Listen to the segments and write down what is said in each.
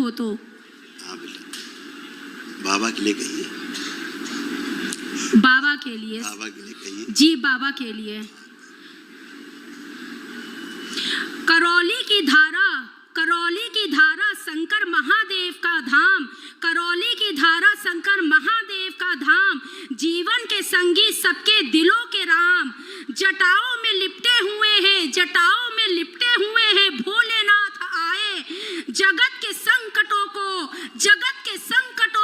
हो तो। हाँ बेटा, बाबा के लिए कहिए। बाबा के लिए? बाबा के लिए कहिए। जी बाबा के लिए। करौली की धारा, करौली की धारा शंकर महादेव का धाम, करौली की धारा शंकर महादेव का धाम, जीवन के संगी सबके दिलों के राम, जटाओं में लिपटे हुए हैं, जटाओं में लिपटे हुए हैं भोलेनाथ आए, जगत के संकटों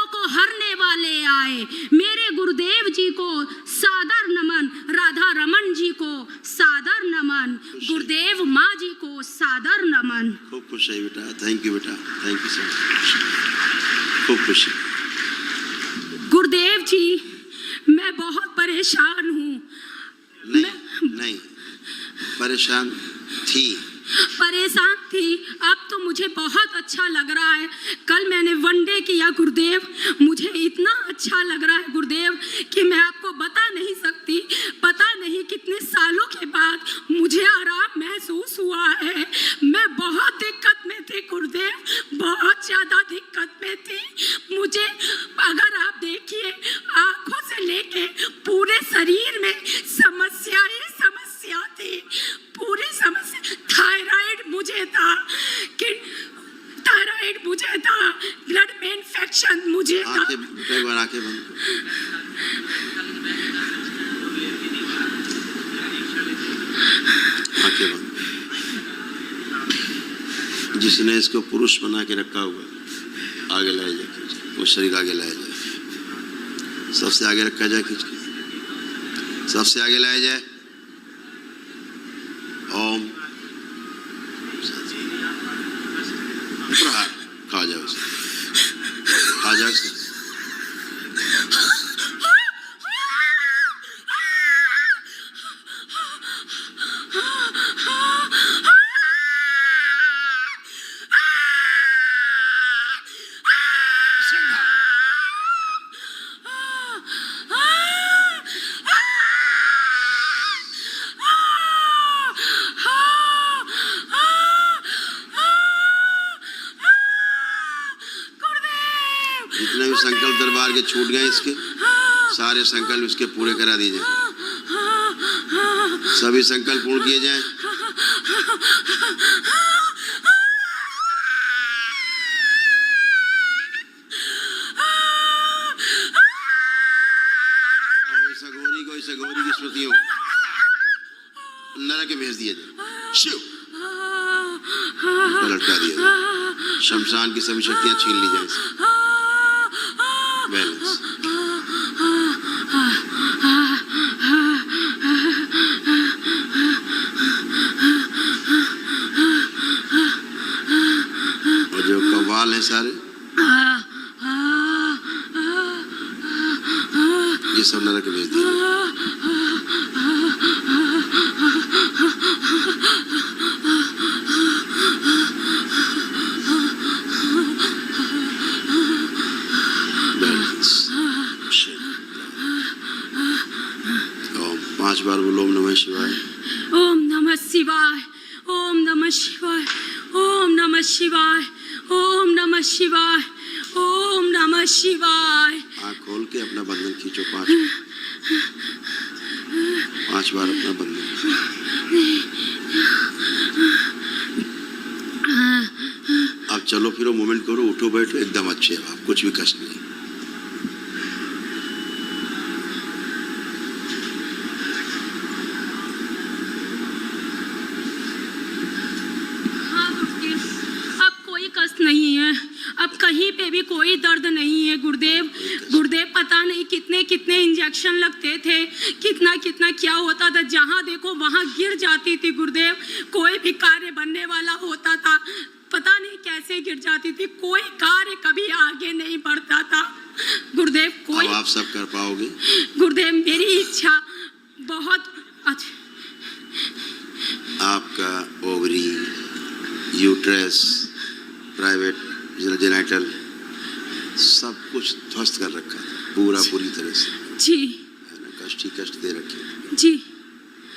को हरने वाले आए। मेरे गुरुदेव जी को सादर नमन, राधा रमन जी को सादर नमन, गुरुदेव माँ जी को सादर नमन। खूब खुश है बेटा, थैंक यू बेटा, थैंक यू सो मच, खूब खुश है। गुरुदेव जी मैं बहुत परेशान हूँ। नहीं परेशान थी, अब तो मुझे बहुत अच्छा लग रहा है। कल मैंने वनडे किया गुरुदेव, मुझे इतना अच्छा लग रहा है गुरुदेव कि मैं आपको बता नहीं सकती। पता नहीं कितने सालों के बाद मुझे आराम महसूस हुआ है। मैं बहुत दिक्कत में थी गुरुदेव, बहुत ज़्यादा दिक्कत में थी। मुझे अगर आप देखिए आँखों से लेके पूरे शरीर में समस्या थी, पूरी समस्या। थायराइड मुझे था, ब्लड में इन्फेक्शन मुझे था। आंखें बंद आंखें बंद। जिसने इसको पुरुष बना के रखा हुआ आगे लाया जाए, वो शरीर आगे लाया जाए, सबसे आगे रखा जाए, खींच के सबसे आगे लाया जाए। ओम खा जाओ उसे, खा जाओ उसे। जितने भी संकल्प दरबार के छूट गए इसके सारे संकल्प इसके पूरे करा दिए जाए, सभी संकल्प पूर्ण किए जाएं। और इस अघोरी की स्मृतियों नरक भेज दिया जाए, शिव लटका दिया जाए, शमशान की सभी शक्तियां छीन ली जाए। बैलेंस और जो कव्वाल है सारे ये सब नरक भेज दिए। पांच बार बोलो ओम नमः शिवाय। ओम नमः शिवाय, ओम नमः शिवाय, ओम नमः शिवाय, ओम नमः शिवाय, ओम नमः शिवाय। आँख खोल के अपना बंधन खींचो, पांच बार अपना बंधन। अब चलो फिरो, मूवमेंट करो, उठो बैठो, एकदम अच्छे हो आप, कुछ भी कष्ट नहीं। नहीं है, अब कहीं पे भी कोई दर्द नहीं है गुरुदेव। गुरुदेव पता नहीं कितने कितने इंजेक्शन लगते थे, कितना कितना क्या होता था, जहाँ देखो वहाँ गिर जाती थी गुरुदेव। कोई भी कार्य बनने वाला होता था, पता नहीं कैसे गिर जाती थी, कोई कार्य कभी आगे नहीं बढ़ता था गुरुदेव। कोई अब आप सब कर पाओगे गुरुदेव, मेरी इच्छा बहुत अच्छा। आपका ओवरी, यूट्रस, प्राइवेट जेनाइटल सब कुछ ध्वस्त कर रखा था पूरी तरह से जी। कष्ट ही कष्ट दे रखे जी।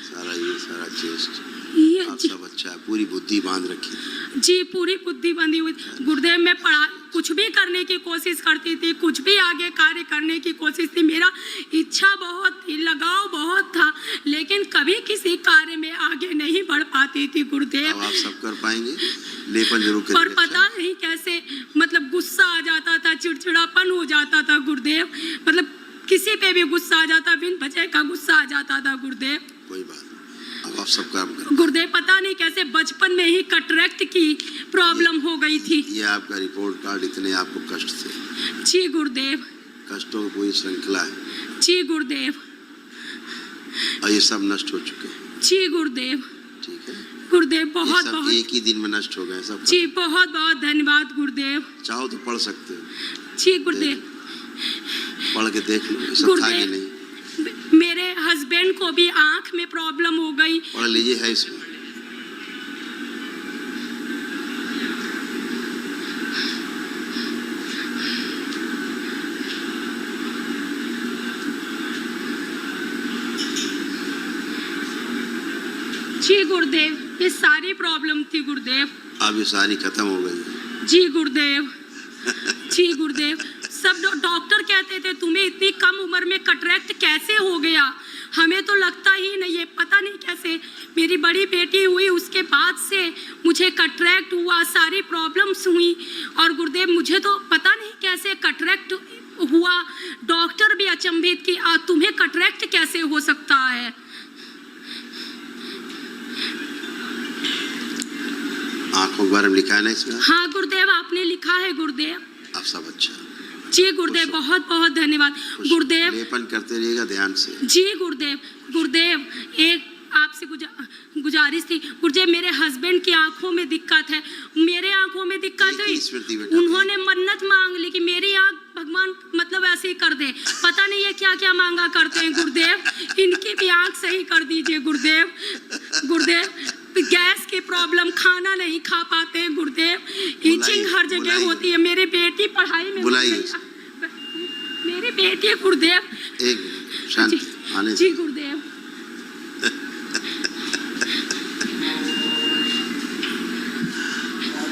सारा चेस्ट ये आप सब अच्छा है, पूरी बुद्धि बांध रखी जी, पूरी बुद्धि बांधी हुई गुरुदेव। मैं पढ़ा कुछ भी करने की कोशिश करती थी, कुछ भी आगे कार्य करने की कोशिश थी। मेरा इच्छा बहुत थी, लगाव बहुत था, लेकिन कभी किसी कार्य में आगे नहीं बढ़ पाती थी गुरुदेव। अब आप सब कर पाएंगे, लेपन जरूर करिए। पर पता नहीं कैसे मतलब गुस्सा आ जाता था, चिड़चिड़ापन हो जाता था गुरुदेव, मतलब किसी पे भी गुस्सा आ जाता, बिन वजह का गुस्सा आ जाता था गुरुदेव। कोई बात नहीं, अब आप सब काम करें। गुरुदेव पता नहीं कैसे बचपन में ही कैटरेक्ट की प्रॉब्लम हो गई थी। ये आपका रिपोर्ट कार्ड, इतने आपको कष्ट थे। जी गुरुदेव। कष्टों की पूरी श्रृंखला है। जी गुरुदेव। और ये सब नष्ट हो चुके हैं। जी गुरुदेव। ठीक है गुरुदेव, ये बहुत सब बहुत एक ही दिन में नष्ट हो गए सब। जी बहुत बहुत धन्यवाद गुरुदेव। चाहो तो पढ़ सकते हो, जी गुरुदेव। पढ़ के देख लो, ये सब था कि नहीं। मेरे हस्बैंड को भी आंख में प्रॉब्लम हो गई। पढ़ लीजिए, है इसमें। जी गुरुदेव, ये सारी प्रॉब्लम थी गुरुदेव। अब ये सारी खत्म हो गई। जी गुरुदेव। जी गुरुदेव, सब डॉक्टर कहते थे तुम्हें इतनी कम उम्र में कैटरेक्ट कैसे हो गया, हमें तो लगता ही नहीं है। पता नहीं कैसे मेरी बड़ी बेटी हुई, उसके बाद से मुझे कैटरेक्ट हुआ, सारी प्रॉब्लम्स हुई। और गुरुदेव मुझे तो पता नहीं कैसे कैटरेक्ट हुआ, डॉक्टर भी अचंभित कि तुम्हें कैटरेक्ट कैसे हो सकता है। आंखों के बारे में लिखा है ना इसमें? हाँ गुरुदेव, आपने लिखा है गुरुदेव। अब सब अच्छा। जी गुरुदेव, बहुत बहुत धन्यवाद गुरुदेव। लेपन करते रहिएगा ध्यान से। जी गुरुदेव। गुरुदेव एक आपसे गुजारिश थी गुरुदेव, मेरे हस्बैंड की आंखों में दिक्कत है, मेरे आंखों में दिक्कत है। उन्होंने मन्नत मांग ली कि मेरी आंख भगवान मतलब ऐसे ही कर दे। पता नहीं है क्या क्या मांगा करते हैं गुरुदेव, इनकी भी आंख सही कर दीजिए गुरुदेव। गुरुदेव गैस की प्रॉब्लम, खाना नहीं खा पाते हैं गुरुदेव, ईचिंग हर जगह होती है। मेरी बेटी पढ़ाई में, मेरी बेटी गुरुदेव। एक शांति आने जी गुरुदेव।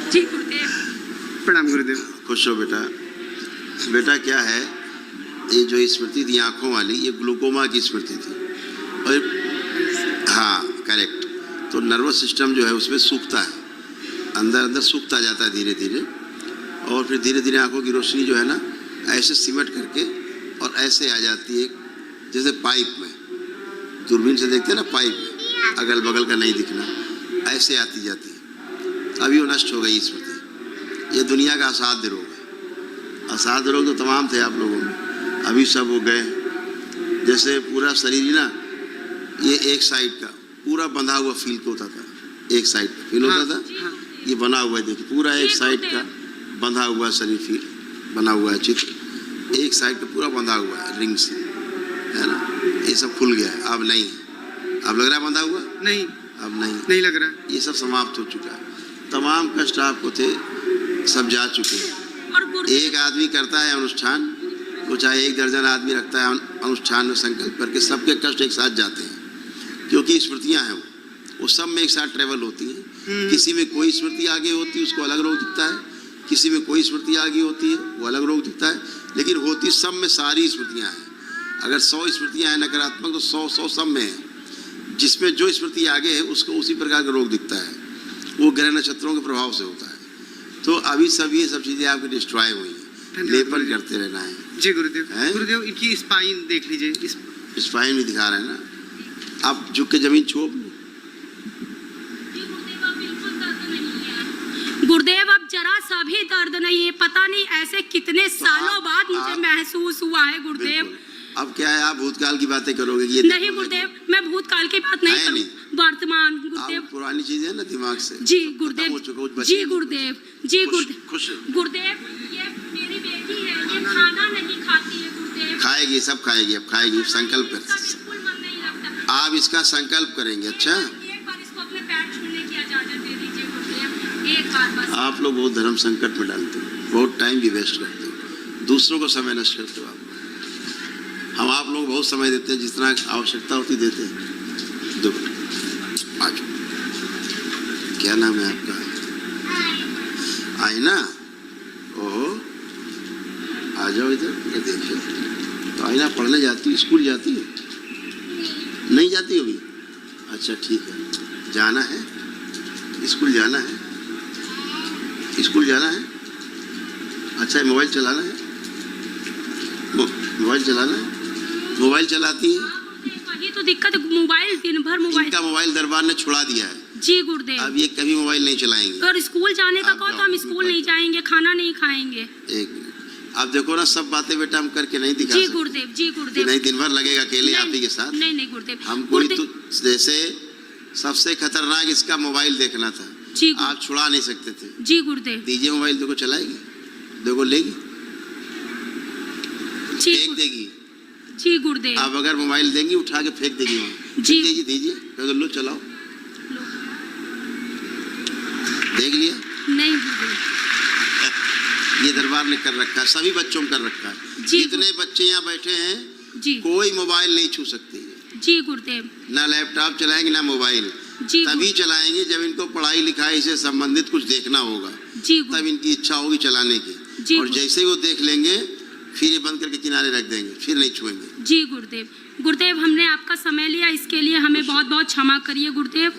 जी गुरुदेव। प्रणाम गुरुदेव। खुश हो बेटा। बेटा क्या है, ये जो स्मृति थी आंखों वाली, ये ग्लूकोमा की स्मृति थी। और हाँ करेक्ट, तो नर्वस सिस्टम जो है उसमें सूखता है, अंदर अंदर सूखता जाता है धीरे धीरे, और फिर धीरे धीरे आंखों की रोशनी जो है ना ऐसे सिमट करके और ऐसे आ जाती है, जैसे पाइप में दूरबीन से देखते हैं ना, पाइप में अगल बगल का नहीं दिखना, ऐसे आती जाती है। अभी वो नष्ट हो गई स्मृति। ये दुनिया का असाध्य रोग है। असाध्य रोग तो तमाम थे आप लोगों में, अभी सब हो गए। जैसे पूरा शरीर ही ना, ये एक साइड का पूरा बंधा हुआ फील होता था, एक साइड का फील होता था। ये बना हुआ है, देखिए पूरा एक साइड का बंधा हुआ शरीर फील बना हुआ है, चित्र एक साइड का पूरा बंधा हुआ है रिंग से, है ना। ये सब खुल गया है, अब नहीं। अब लग रहा है बंधा हुआ? नहीं, अब नहीं लग रहा। ये सब समाप्त हो चुका है। तमाम कष्ट आपको थे सब जा चुके हैं। एक आदमी करता है अनुष्ठान, वो चाहे 1 दर्जन आदमी रखता है अनुष्ठान में संकल्प करके, सबके कष्ट एक साथ जाते हैं, क्योंकि स्मृतियां हैं वो सब में एक साथ ट्रेवल होती हैं। किसी में कोई स्मृति आगे होती है, उसको अलग रोग दिखता है, किसी में कोई स्मृति आगे होती है, वो अलग रोग दिखता है, लेकिन होती सब में सारी स्मृतियां हैं। अगर 100 स्मृतियां हैं नकारात्मक, तो 100 सब में है। जिसमें जो स्मृति आगे है उसको उसी प्रकार का रोग दिखता है, वो ग्रह नक्षत्रों के प्रभाव से होता है। तो अभी सब ये सब चीजें आपकी डिस्ट्रॉय हुई हैं, लेपन करते रहना है। जी गुरुदेव। गुरुदेव इनकी स्पाइन देख लीजिए, स्पाइन भी दिखा रहे हैं ना, आप झुक के जमीन छुओ। गुरुदेव अब जरा सा भी दर्द नहीं है, पता नहीं ऐसे कितने सालों बाद मुझे महसूस हुआ है गुरुदेव। अब क्या है, आप भूतकाल की बातें करोगे? ये नहीं गुरुदेव, मैं भूतकाल की बात नहीं करूँ, वर्तमान गुरुदेव। पुरानी चीजें ना दिमाग से। जी गुरुदेव। जी गुरुदेव। जी गुरुदेव। गुरुदेव ये मेरी बेटी है, ये खाना नहीं खाती है गुरुदेव। खाएगी, सब खाएगी, अब खाएगी। संकल्प कर, बिल्कुल मन नहीं लगता। आप इसका संकल्प करेंगे। अच्छा, एक बार इसको अपने पैर छूने की इजाजत दे दीजिए गुरुदेव, एक बार बस। आप लोग बहुत धर्म संकट में डालते हो, बहुत टाइम भी वेस्ट करते हो, दूसरों को समय नष्ट करते हो आप। हम आप लोग बहुत समय देते हैं, जितना आवश्यकता होती देते हैं। दो आज क्या नाम है आपका? आईना। ओहो, आ जाओ इधर, ये देखो। तो आईना पढ़ने जाती हो, स्कूल जाती हो? नहीं जाती हो अभी? अच्छा ठीक है, जाना है, स्कूल जाना है, स्कूल जाना है। अच्छा मोबाइल चलाना है, मोबाइल चलाना है, मोबाइल चलाती है? वही तो दिक्कत है, मोबाइल दिन भर मोबाइल। इनका मोबाइल दरबार ने छुड़ा दिया है। जी गुरुदेव। अब ये कभी मोबाइल नहीं चलाएंगे। और स्कूल जाने का आप कहो तो जाओ, हम स्कूल नहीं जाएंगे, खाना नहीं खाएंगे। एक मिनट, आप देखो ना, सब बातें बेटा हम करके नहीं दिखा जी सकते। गुरुदेव, जी कि गुरुदेव। नहीं दिन भर लगेगा अकेले आप ही के साथ। नहीं नहीं गुरुदेव। हम कोई गुरुदेव- तो जैसे सबसे खतरनाक इसका मोबाइल देखना था, जी आप छुड़ा नहीं सकते थे। जी गुरुदेव। दीजिए मोबाइल, देखो चलाएगी, देखो लेगी, जी फेंक देगी। जी गुरुदेव। आप अगर मोबाइल देंगी उठा के फेंक देगी वहाँ। जी। दीजिए दीजिए, कहो लो चलाओ, देख लिया। नहीं गुरुदेव। ये दरबार ने कर रखा है, सभी बच्चों में कर रखा है। जी। जितने बच्चे यहाँ बैठे हैं जी कोई मोबाइल नहीं छू सकते हैं। जी गुरुदेव। ना लैपटॉप चलाएंगे ना मोबाइल। जी तभी चलाएंगे जब इनको पढ़ाई लिखाई से संबंधित कुछ देखना होगा, जी तब इनकी इच्छा होगी चलाने की। जी और जैसे ही वो देख लेंगे फिर ये बंद करके किनारे रख देंगे, फिर नहीं छुएंगे। जी गुरुदेव। गुरुदेव हमने आपका समय लिया, इसके लिए हमें बहुत बहुत क्षमा करिए गुरुदेव।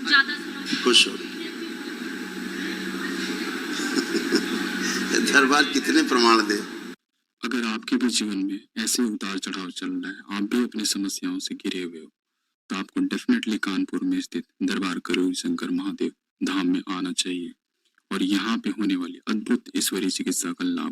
ज्यादा समय- खुश हो। दरबार कितने प्रमाण दे। अगर आपके भी जीवन में ऐसे उतार चढ़ाव चल रहा है, आप भी अपनी समस्याओं से घिरे हुए हो, तो आपको डेफिनेटली कानपुर में स्थित दरबार करोगी शंकर महादेव धाम में आना चाहिए और यहाँ पे होने वाली अद्भुत ईश्वरीय चिकित्सा का लाभ